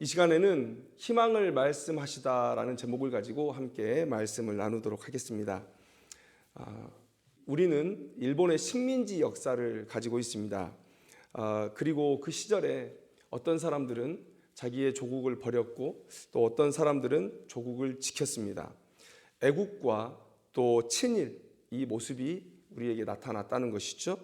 이 시간에는 희망을 말씀하시다라는 제목을 가지고 함께 말씀을 나누도록 하겠습니다. 우리는 일본의 식민지 역사를 가지고 있습니다. 그리고 그 시절에 어떤 사람들은 자기의 조국을 버렸고 또 어떤 사람들은 조국을 지켰습니다. 애국과 또 친일, 이 모습이 우리에게 나타났다는 것이죠.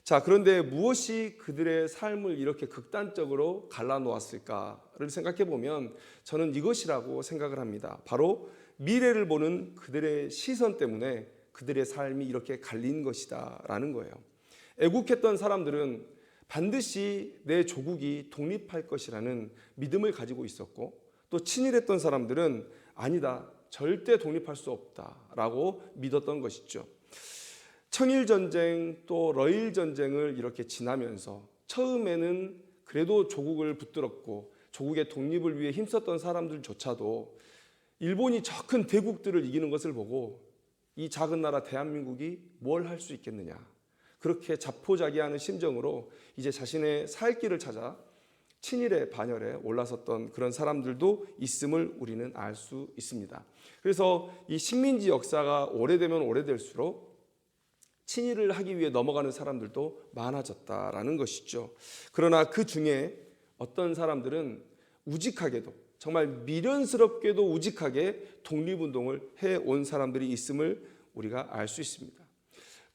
자, 그런데 무엇이 그들의 삶을 이렇게 극단적으로 갈라놓았을까를 생각해 보면 저는 이것이라고 생각을 합니다. 바로 미래를 보는 그들의 시선 때문에 그들의 삶이 이렇게 갈린 것이다 라는 거예요. 애국했던 사람들은 반드시 내 조국이 독립할 것이라는 믿음을 가지고 있었고, 또 친일했던 사람들은 아니다, 절대 독립할 수 없다라고 믿었던 것이죠. 청일전쟁 또 러일전쟁을 이렇게 지나면서 처음에는 그래도 조국을 붙들었고 조국의 독립을 위해 힘썼던 사람들조차도 일본이 저 큰 대국들을 이기는 것을 보고 이 작은 나라 대한민국이 뭘 할 수 있겠느냐, 그렇게 자포자기하는 심정으로 이제 자신의 살 길을 찾아 친일의 반열에 올라섰던 그런 사람들도 있음을 우리는 알 수 있습니다. 그래서 이 식민지 역사가 오래되면 오래될수록 친일을 하기 위해 넘어가는 사람들도 많아졌다라는 것이죠. 그러나 그 중에 어떤 사람들은 우직하게도, 정말 미련스럽게도 우직하게 독립운동을 해온 사람들이 있음을 우리가 알 수 있습니다.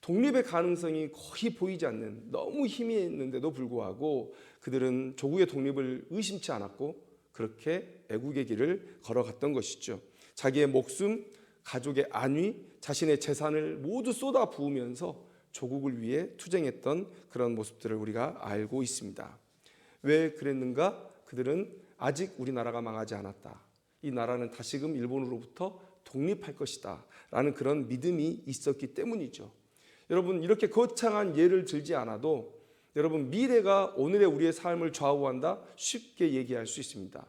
독립의 가능성이 거의 보이지 않는, 너무 힘이 있는데도 불구하고 그들은 조국의 독립을 의심치 않았고 그렇게 애국의 길을 걸어갔던 것이죠. 자기의 목숨, 가족의 안위, 자신의 재산을 모두 쏟아 부으면서 조국을 위해 투쟁했던 그런 모습들을 우리가 알고 있습니다. 왜 그랬는가? 그들은 아직 우리나라가 망하지 않았다, 이 나라는 다시금 일본으로부터 독립할 것이다 라는 그런 믿음이 있었기 때문이죠. 여러분, 이렇게 거창한 예를 들지 않아도 여러분, 미래가 오늘의 우리의 삶을 좌우한다, 쉽게 얘기할 수 있습니다.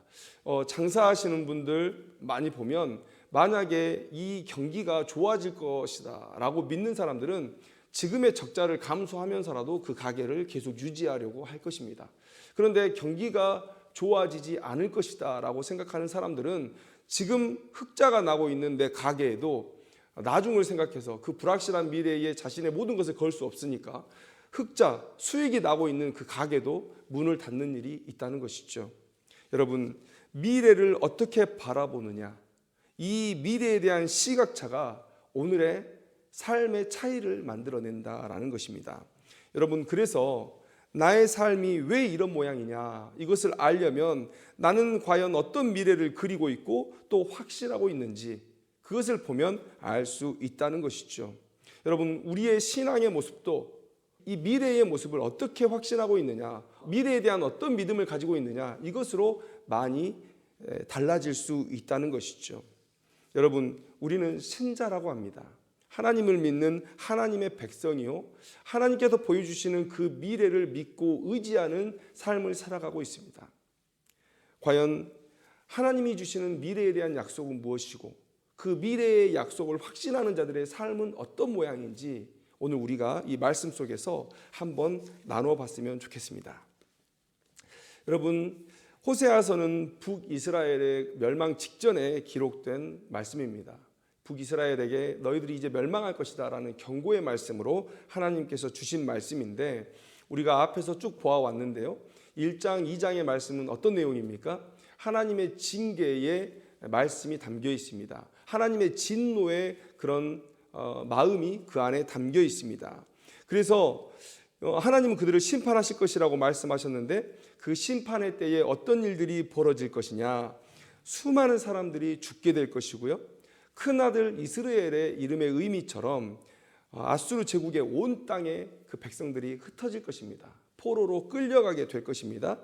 장사하시는 분들 많이 보면 만약에 이 경기가 좋아질 것이다 라고 믿는 사람들은 지금의 적자를 감수하면서라도 그 가게를 계속 유지하려고 할 것입니다. 그런데 경기가 좋아지지 않을 것이다 라고 생각하는 사람들은 지금 흑자가 나고 있는 내 가게에도 나중을 생각해서 그 불확실한 미래에 자신의 모든 것을 걸 수 없으니까 흑자, 수익이 나고 있는 그 가게도 문을 닫는 일이 있다는 것이죠. 여러분, 미래를 어떻게 바라보느냐, 이 미래에 대한 시각차가 오늘의 삶의 차이를 만들어낸다라는 것입니다. 여러분, 그래서 나의 삶이 왜 이런 모양이냐, 이것을 알려면 나는 과연 어떤 미래를 그리고 있고 또 확신하고 있는지 그것을 보면 알 수 있다는 것이죠. 여러분, 우리의 신앙의 모습도 이 미래의 모습을 어떻게 확신하고 있느냐, 미래에 대한 어떤 믿음을 가지고 있느냐, 이것으로 많이 달라질 수 있다는 것이죠. 여러분, 우리는 신자라고 합니다. 하나님을 믿는 하나님의 백성이요, 하나님께서 보여주시는 그 미래를 믿고 의지하는 삶을 살아가고 있습니다. 과연 하나님이 주시는 미래에 대한 약속은 무엇이고 그 미래의 약속을 확신하는 자들의 삶은 어떤 모양인지 오늘 우리가 이 말씀 속에서 한번 나눠봤으면 좋겠습니다. 여러분, 호세아서는 북이스라엘의 멸망 직전에 기록된 말씀입니다. 북이스라엘에게 너희들이 이제 멸망할 것이다 라는 경고의 말씀으로 하나님께서 주신 말씀인데, 우리가 앞에서 쭉 보아왔는데요, 1장, 2장의 말씀은 어떤 내용입니까? 하나님의 징계의 말씀이 담겨 있습니다. 하나님의 진노의 그런 마음이 그 안에 담겨 있습니다. 그래서 하나님은 그들을 심판하실 것이라고 말씀하셨는데, 그 심판의 때에 어떤 일들이 벌어질 것이냐, 수많은 사람들이 죽게 될 것이고요, 큰아들 이스라엘의 이름의 의미처럼 아수르 제국의 온 땅에 그 백성들이 흩어질 것입니다. 포로로 끌려가게 될 것입니다.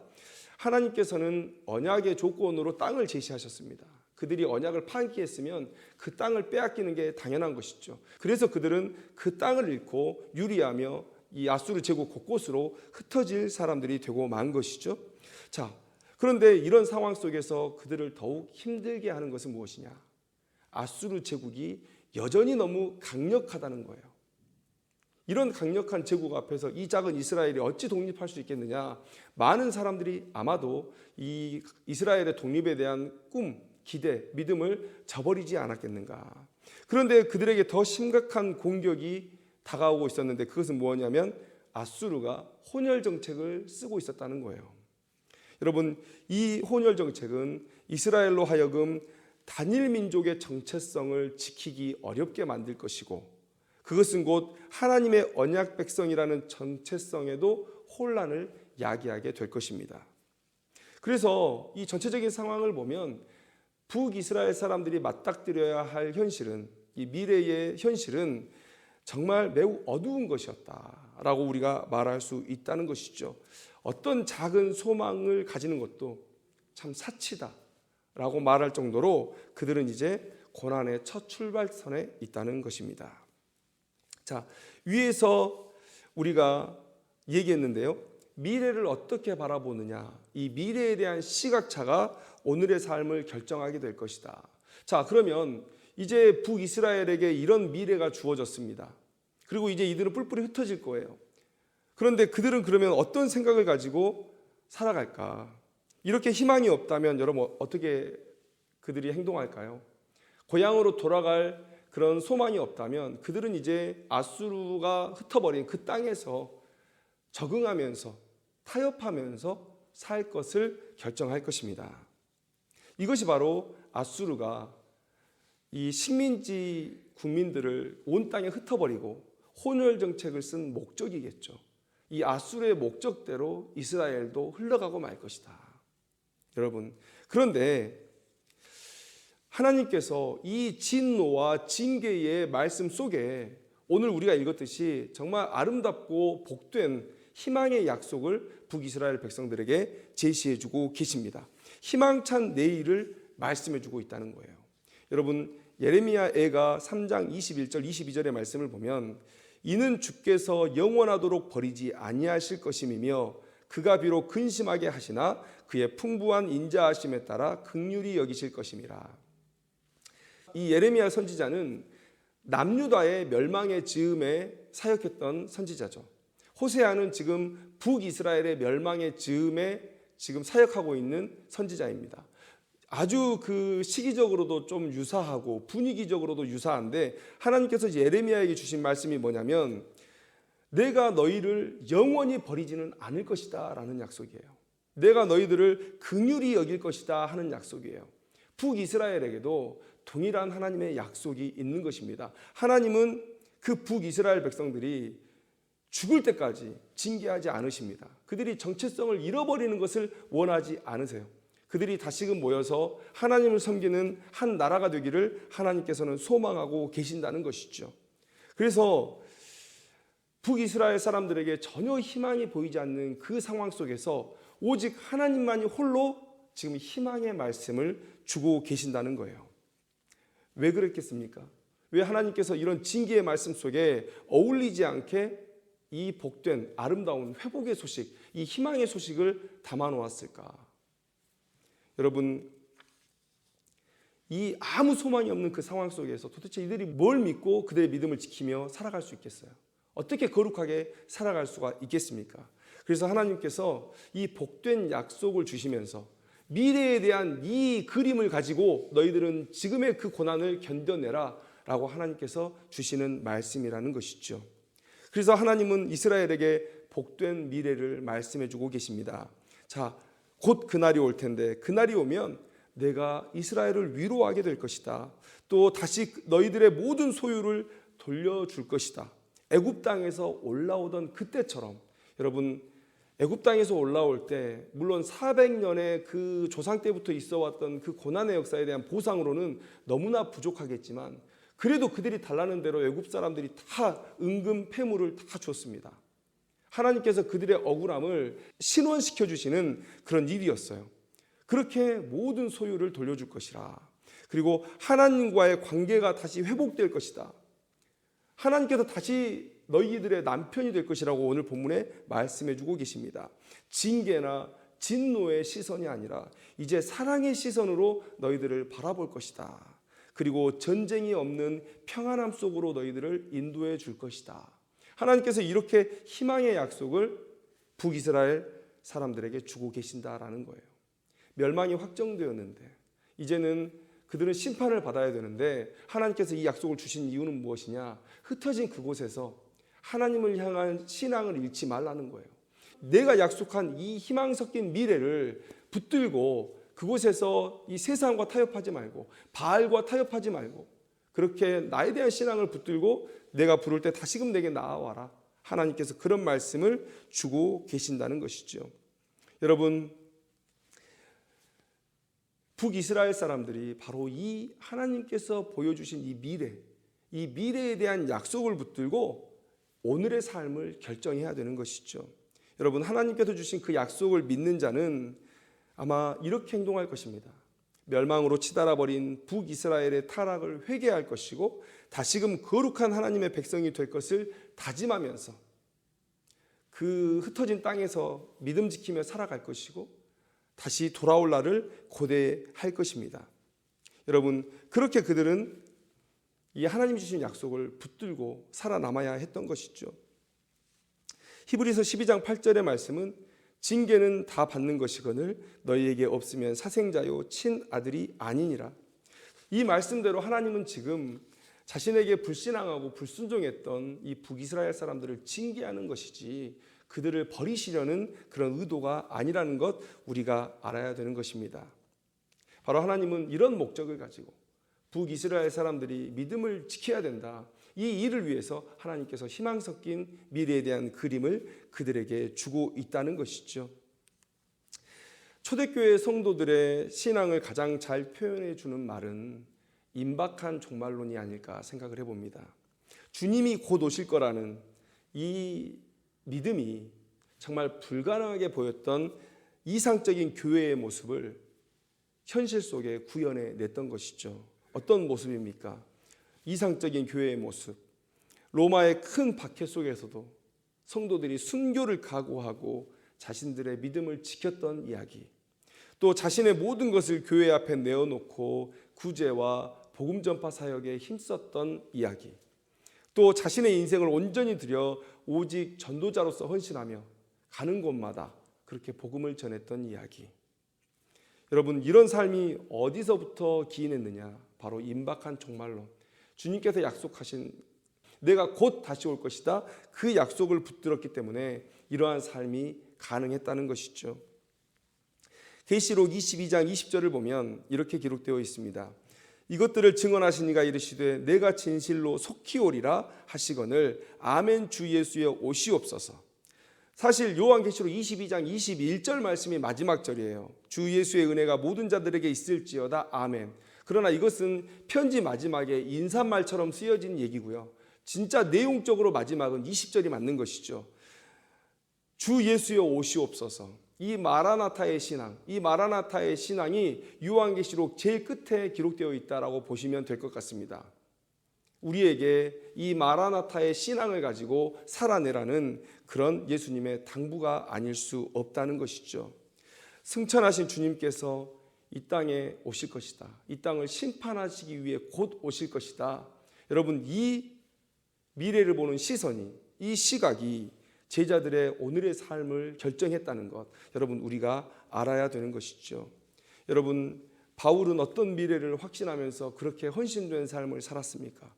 하나님께서는 언약의 조건으로 땅을 제시하셨습니다. 그들이 언약을 파기했으면 그 땅을 빼앗기는 게 당연한 것이죠. 그래서 그들은 그 땅을 잃고 유리하며 이 아수르 제국 곳곳으로 흩어질 사람들이 되고 만 것이죠. 자, 그런데 이런 상황 속에서 그들을 더욱 힘들게 하는 것은 무엇이냐? 아수르 제국이 여전히 너무 강력하다는 거예요. 이런 강력한 제국 앞에서 이 작은 이스라엘이 어찌 독립할 수 있겠느냐. 많은 사람들이 아마도 이 이스라엘의 독립에 대한 꿈, 기대, 믿음을 저버리지 않았겠는가. 그런데 그들에게 더 심각한 공격이 다가오고 있었는데 그것은 뭐냐면 아수르가 혼혈 정책을 쓰고 있었다는 거예요. 여러분, 이 혼혈 정책은 이스라엘로 하여금 단일 민족의 정체성을 지키기 어렵게 만들 것이고, 그것은 곧 하나님의 언약 백성이라는 정체성에도 혼란을 야기하게 될 것입니다. 그래서 이 전체적인 상황을 보면 북이스라엘 사람들이 맞닥뜨려야 할 현실은, 이 미래의 현실은 정말 매우 어두운 것이었다라고 우리가 말할 수 있다는 것이죠. 어떤 작은 소망을 가지는 것도 참 사치다라고 말할 정도로 그들은 이제 고난의 첫 출발선에 있다는 것입니다. 자, 위에서 우리가 얘기했는데요. 미래를 어떻게 바라보느냐, 이 미래에 대한 시각차가 오늘의 삶을 결정하게 될 것이다. 자, 그러면 이제 북이스라엘에게 이런 미래가 주어졌습니다. 그리고 이제 이들은 뿔뿔이 흩어질 거예요. 그런데 그들은 그러면 어떤 생각을 가지고 살아갈까? 이렇게 희망이 없다면 여러분 어떻게 그들이 행동할까요? 고향으로 돌아갈 그런 소망이 없다면 그들은 이제 아수르가 흩어버린 그 땅에서 적응하면서 타협하면서 살 것을 결정할 것입니다. 이것이 바로 아수르가 이 식민지 국민들을 온 땅에 흩어버리고 혼혈 정책을 쓴 목적이겠죠. 이 아수르의 목적대로 이스라엘도 흘러가고 말 것이다. 여러분, 그런데 하나님께서 이 진노와 징계의 말씀 속에 오늘 우리가 읽었듯이 정말 아름답고 복된 희망의 약속을 북이스라엘 백성들에게 제시해주고 계십니다. 희망찬 내일을 말씀해주고 있다는 거예요. 여러분, 예레미야애가 3장 21절 22절의 말씀을 보면 이는 주께서 영원하도록 버리지 아니하실 것임이며 그가 비록 근심하게 하시나 그의 풍부한 인자하심에 따라 긍휼히 여기실 것임이라. 이 예레미야 선지자는 남유다의 멸망의 즈음에 사역했던 선지자죠. 호세아는 지금 북이스라엘의 멸망의 즈음에 지금 사역하고 있는 선지자입니다. 아주 그 시기적으로도 좀 유사하고 분위기적으로도 유사한데 하나님께서 예레미야에게 주신 말씀이 뭐냐면 내가 너희를 영원히 버리지는 않을 것이다 라는 약속이에요. 내가 너희들을 긍휼히 여길 것이다 하는 약속이에요. 북이스라엘에게도 동일한 하나님의 약속이 있는 것입니다. 하나님은 그 북이스라엘 백성들이 죽을 때까지 징계하지 않으십니다. 그들이 정체성을 잃어버리는 것을 원하지 않으세요. 그들이 다시금 모여서 하나님을 섬기는 한 나라가 되기를 하나님께서는 소망하고 계신다는 것이죠. 그래서 북이스라엘 사람들에게 전혀 희망이 보이지 않는 그 상황 속에서 오직 하나님만이 홀로 지금 희망의 말씀을 주고 계신다는 거예요. 왜 그랬겠습니까? 왜 하나님께서 이런 징계의 말씀 속에 어울리지 않게 이 복된 아름다운 회복의 소식, 이 희망의 소식을 담아 놓았을까? 여러분, 이 아무 소망이 없는 그 상황 속에서 도대체 이들이 뭘 믿고 그들의 믿음을 지키며 살아갈 수 있겠어요? 어떻게 거룩하게 살아갈 수가 있겠습니까? 그래서 하나님께서 이 복된 약속을 주시면서 미래에 대한 이 그림을 가지고 너희들은 지금의 그 고난을 견뎌내라 라고 하나님께서 주시는 말씀이라는 것이죠. 그래서 하나님은 이스라엘에게 복된 미래를 말씀해 주고 계십니다. 자, 곧 그날이 올 텐데 그날이 오면 내가 이스라엘을 위로하게 될 것이다. 또 다시 너희들의 모든 소유를 돌려줄 것이다. 애굽 땅에서 올라오던 그때처럼 여러분 애굽 땅에서 올라올 때 물론 400년의 그 조상 때부터 있어왔던 그 고난의 역사에 대한 보상으로는 너무나 부족하겠지만 그래도 그들이 달라는 대로 애굽 사람들이 다 은금 폐물을 다 줬습니다. 하나님께서 그들의 억울함을 신원시켜 주시는 그런 일이었어요. 그렇게 모든 소유를 돌려줄 것이라. 그리고 하나님과의 관계가 다시 회복될 것이다. 하나님께서 다시 너희들의 남편이 될 것이라고 오늘 본문에 말씀해 주고 계십니다. 징계나 진노의 시선이 아니라 이제 사랑의 시선으로 너희들을 바라볼 것이다. 그리고 전쟁이 없는 평안함 속으로 너희들을 인도해 줄 것이다. 하나님께서 이렇게 희망의 약속을 북이스라엘 사람들에게 주고 계신다라는 거예요. 멸망이 확정되었는데 이제는 그들은 심판을 받아야 되는데 하나님께서 이 약속을 주신 이유는 무엇이냐? 흩어진 그곳에서 하나님을 향한 신앙을 잃지 말라는 거예요. 내가 약속한 이 희망 섞인 미래를 붙들고 그곳에서 이 세상과 타협하지 말고 바알과 타협하지 말고 그렇게 나에 대한 신앙을 붙들고 내가 부를 때 다시금 내게 나아와라. 하나님께서 그런 말씀을 주고 계신다는 것이죠. 여러분, 북이스라엘 사람들이 바로 이 하나님께서 보여주신 이 미래에 대한 약속을 붙들고 오늘의 삶을 결정해야 되는 것이죠. 여러분, 하나님께서 주신 그 약속을 믿는 자는 아마 이렇게 행동할 것입니다. 멸망으로 치달아 버린 북이스라엘의 타락을 회개할 것이고 다시금 거룩한 하나님의 백성이 될 것을 다짐하면서 그 흩어진 땅에서 믿음 지키며 살아갈 것이고 다시 돌아올 날을 고대할 것입니다. 여러분, 그렇게 그들은 이 하나님이 주신 약속을 붙들고 살아남아야 했던 것이죠. 히브리서 12장 8절의 말씀은 징계는 다 받는 것이거늘 너희에게 없으면 사생자요 친아들이 아니니라. 이 말씀대로 하나님은 지금 자신에게 불신앙하고 불순종했던 이 북이스라엘 사람들을 징계하는 것이지 그들을 버리시려는 그런 의도가 아니라는 것 우리가 알아야 되는 것입니다. 바로 하나님은 이런 목적을 가지고 북이스라엘 사람들이 믿음을 지켜야 된다. 이 일을 위해서 하나님께서 희망 섞인 미래에 대한 그림을 그들에게 주고 있다는 것이죠. 초대교회 성도들의 신앙을 가장 잘 표현해 주는 말은 임박한 종말론이 아닐까 생각을 해봅니다. 주님이 곧 오실 거라는 이 믿음이 정말 불가능하게 보였던 이상적인 교회의 모습을 현실 속에 구현해 냈던 것이죠. 어떤 모습입니까? 이상적인 교회의 모습. 로마의 큰 박해 속에서도 성도들이 순교를 각오하고 자신들의 믿음을 지켰던 이야기. 또 자신의 모든 것을 교회 앞에 내어놓고 구제와 복음 전파 사역에 힘썼던 이야기. 또 자신의 인생을 온전히 들여 오직 전도자로서 헌신하며 가는 곳마다 그렇게 복음을 전했던 이야기. 여러분, 이런 삶이 어디서부터 기인했느냐? 바로 임박한 종말론. 주님께서 약속하신 내가 곧 다시 올 것이다. 그 약속을 붙들었기 때문에 이러한 삶이 가능했다는 것이죠. 계시록 22장 20절을 보면 이렇게 기록되어 있습니다. 이것들을 증언하신 이가 이르시되 내가 진실로 속히 오리라 하시거늘 아멘 주 예수여 오시옵소서. 사실 요한계시록 22장 21절 말씀이 마지막 절이에요. 주 예수의 은혜가 모든 자들에게 있을지어다 아멘. 그러나 이것은 편지 마지막에 인사말처럼 쓰여진 얘기고요. 진짜 내용적으로 마지막은 20절이 맞는 것이죠. 주 예수여 오시옵소서. 이 마라나타의 신앙, 이 마라나타의 신앙이 요한계시록 제일 끝에 기록되어 있다라고 보시면 될 것 같습니다. 우리에게 이 마라나타의 신앙을 가지고 살아내라는 그런 예수님의 당부가 아닐 수 없다는 것이죠. 승천하신 주님께서 이 땅에 오실 것이다. 이 땅을 심판하시기 위해 곧 오실 것이다. 여러분, 이 미래를 보는 시선이, 이 시각이 제자들의 오늘의 삶을 결정했다는 것, 여러분 우리가 알아야 되는 것이죠. 여러분, 바울은 어떤 미래를 확신하면서 그렇게 헌신된 삶을 살았습니까?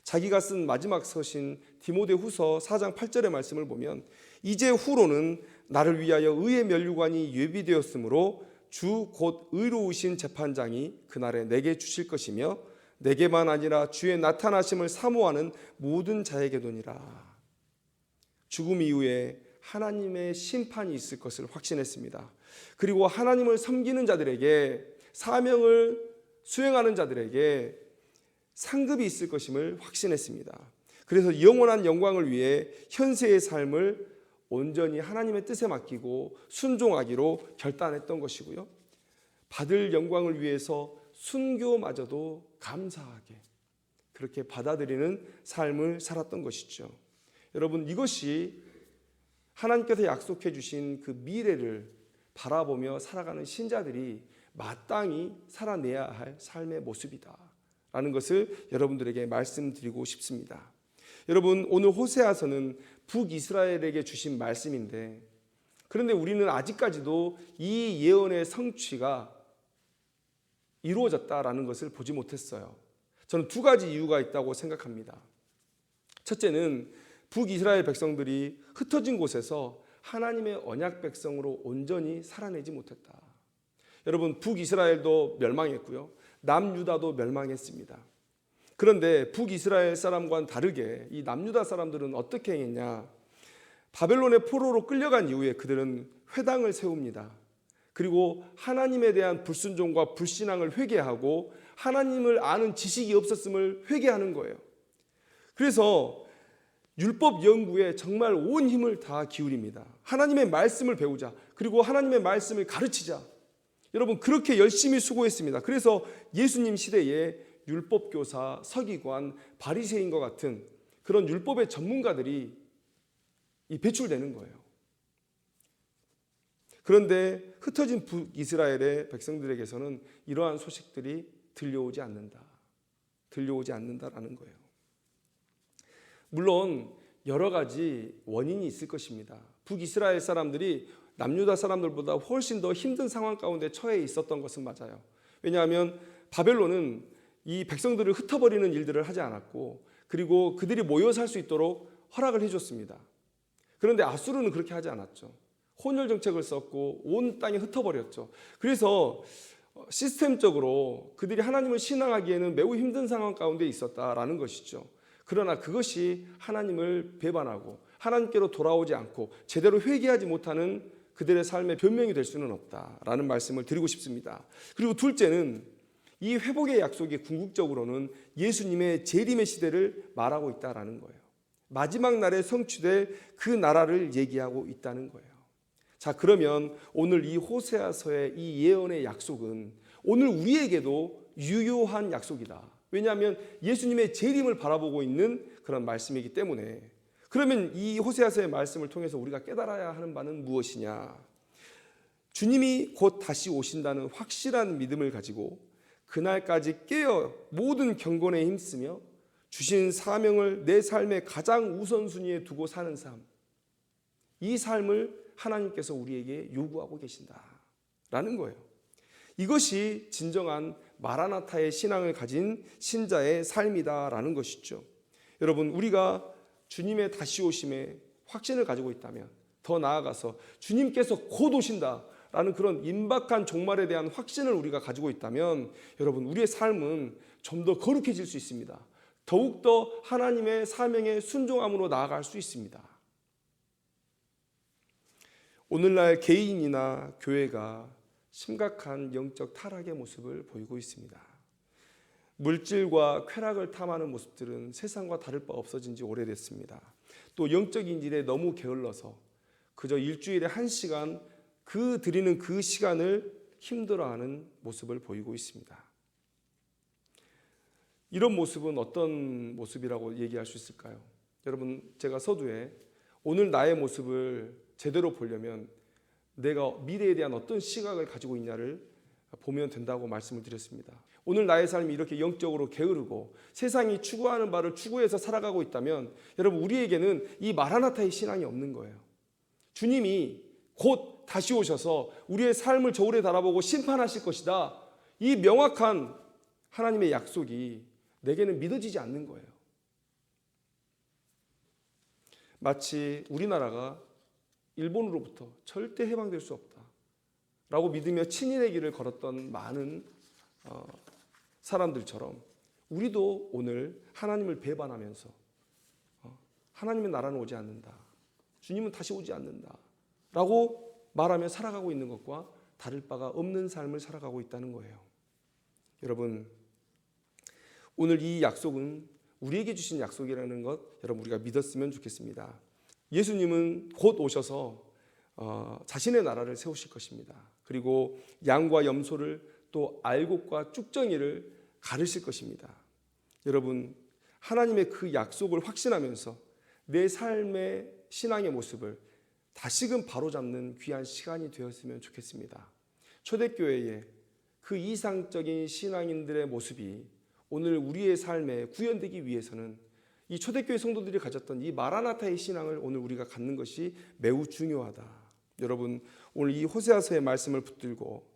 자기가 쓴 마지막 서신 디모데후서 4장 8절의 말씀을 보면 이제 후로는 나를 위하여 의의 면류관이 예비되었으므로 주 곧 의로우신 재판장이 그날에 내게 주실 것이며 내게만 아니라 주의 나타나심을 사모하는 모든 자에게도니라. 죽음 이후에 하나님의 심판이 있을 것을 확신했습니다. 그리고 하나님을 섬기는 자들에게, 사명을 수행하는 자들에게 상급이 있을 것임을 확신했습니다. 그래서 영원한 영광을 위해 현세의 삶을 온전히 하나님의 뜻에 맡기고 순종하기로 결단했던 것이고요. 받을 영광을 위해서 순교마저도 감사하게 그렇게 받아들이는 삶을 살았던 것이죠. 여러분, 이것이 하나님께서 약속해 주신 그 미래를 바라보며 살아가는 신자들이 마땅히 살아내야 할 삶의 모습이다 라는 것을 여러분들에게 말씀드리고 싶습니다. 여러분, 오늘 호세아서는 북이스라엘에게 주신 말씀인데, 그런데 우리는 아직까지도 이 예언의 성취가 이루어졌다라는 것을 보지 못했어요. 저는 두 가지 이유가 있다고 생각합니다. 첫째는 북이스라엘 백성들이 흩어진 곳에서 하나님의 언약 백성으로 온전히 살아내지 못했다. 여러분, 북이스라엘도 멸망했고요, 남유다도 멸망했습니다. 그런데 북이스라엘 사람과는 다르게 이 남유다 사람들은 어떻게 행했냐? 바벨론의 포로로 끌려간 이후에 그들은 회당을 세웁니다. 그리고 하나님에 대한 불순종과 불신앙을 회개하고 하나님을 아는 지식이 없었음을 회개하는 거예요. 그래서 율법 연구에 정말 온 힘을 다 기울입니다. 하나님의 말씀을 배우자. 그리고 하나님의 말씀을 가르치자. 여러분, 그렇게 열심히 수고했습니다. 그래서 예수님 시대에 율법교사, 서기관, 바리새인과 같은 그런 율법의 전문가들이 배출되는 거예요. 그런데 흩어진 북이스라엘의 백성들에게서는 이러한 소식들이 들려오지 않는다라는 거예요. 물론 여러 가지 원인이 있을 것입니다. 북이스라엘 사람들이 남유다 사람들보다 훨씬 더 힘든 상황 가운데 처해 있었던 것은 맞아요. 왜냐하면 바벨론은 이 백성들을 흩어버리는 일들을 하지 않았고, 그리고 그들이 모여 살 수 있도록 허락을 해줬습니다. 그런데 아수르는 그렇게 하지 않았죠. 혼혈 정책을 썼고 온 땅에 흩어버렸죠. 그래서 시스템적으로 그들이 하나님을 신앙하기에는 매우 힘든 상황 가운데 있었다라는 것이죠. 그러나 그것이 하나님을 배반하고 하나님께로 돌아오지 않고 제대로 회개하지 못하는 그들의 삶의 변명이 될 수는 없다라는 말씀을 드리고 싶습니다. 그리고 둘째는 이 회복의 약속이 궁극적으로는 예수님의 재림의 시대를 말하고 있다라는 거예요. 마지막 날에 성취될 그 나라를 얘기하고 있다는 거예요. 자, 그러면 오늘 이 호세아서의 이 예언의 약속은 오늘 우리에게도 유효한 약속이다. 왜냐하면 예수님의 재림을 바라보고 있는 그런 말씀이기 때문에. 그러면 이 호세아서의 말씀을 통해서 우리가 깨달아야 하는 바는 무엇이냐? 주님이 곧 다시 오신다는 확실한 믿음을 가지고 그날까지 깨어 모든 경건에 힘쓰며 주신 사명을 내 삶의 가장 우선순위에 두고 사는 삶, 이 삶을 하나님께서 우리에게 요구하고 계신다라는 거예요. 이것이 진정한 마라나타의 신앙을 가진 신자의 삶이다라는 것이죠. 여러분, 우리가 주님의 다시 오심에 확신을 가지고 있다면, 더 나아가서 주님께서 곧 오신다라는 그런 임박한 종말에 대한 확신을 우리가 가지고 있다면, 여러분, 우리의 삶은 좀 더 거룩해질 수 있습니다. 더욱더 하나님의 사명에 순종함으로 나아갈 수 있습니다. 오늘날 개인이나 교회가 심각한 영적 타락의 모습을 보이고 있습니다. 물질과 쾌락을 탐하는 모습들은 세상과 다를 바 없어진 지 오래됐습니다. 또 영적인 일에 너무 게을러서 그저 일주일에 1시간 드리는 그 시간을 힘들어하는 모습을 보이고 있습니다. 이런 모습은 어떤 모습이라고 얘기할 수 있을까요? 여러분, 제가 서두에 오늘 나의 모습을 제대로 보려면 내가 미래에 대한 어떤 시각을 가지고 있냐를 보면 된다고 말씀을 드렸습니다. 오늘 나의 삶이 이렇게 영적으로 게으르고 세상이 추구하는 바를 추구해서 살아가고 있다면, 여러분, 우리에게는 이 마라나타의 신앙이 없는 거예요. 주님이 곧 다시 오셔서 우리의 삶을 저울에 달아보고 심판하실 것이다, 이 명확한 하나님의 약속이 내게는 믿어지지 않는 거예요. 마치 우리나라가 일본으로부터 절대 해방될 수 없다라고 믿으며 친일의 길을 걸었던 많은 사람들처럼 우리도 오늘 하나님을 배반하면서 하나님의 나라는 오지 않는다, 주님은 다시 오지 않는다 라고 말하며 살아가고 있는 것과 다를 바가 없는 삶을 살아가고 있다는 거예요. 여러분, 오늘 이 약속은 우리에게 주신 약속이라는 것, 여러분, 우리가 믿었으면 좋겠습니다. 예수님은 곧 오셔서 자신의 나라를 세우실 것입니다. 그리고 양과 염소를, 또 알곡과 쭉정이를 가르실 것입니다. 여러분, 하나님의 그 약속을 확신하면서 내 삶의 신앙의 모습을 다시금 바로잡는 귀한 시간이 되었으면 좋겠습니다. 초대교회의 그 이상적인 신앙인들의 모습이 오늘 우리의 삶에 구현되기 위해서는 이 초대교회 성도들이 가졌던 이 마라나타의 신앙을 오늘 우리가 갖는 것이 매우 중요하다. 여러분, 오늘 이 호세아서의 말씀을 붙들고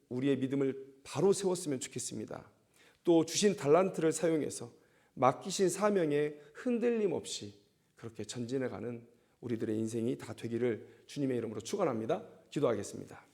우리의 믿음을 바로 세웠으면 좋겠습니다. 또 주신 달란트를 사용해서 맡기신 사명에 흔들림 없이 그렇게 전진해가는 우리들의 인생이 다 되기를 주님의 이름으로 축원합니다. 기도하겠습니다.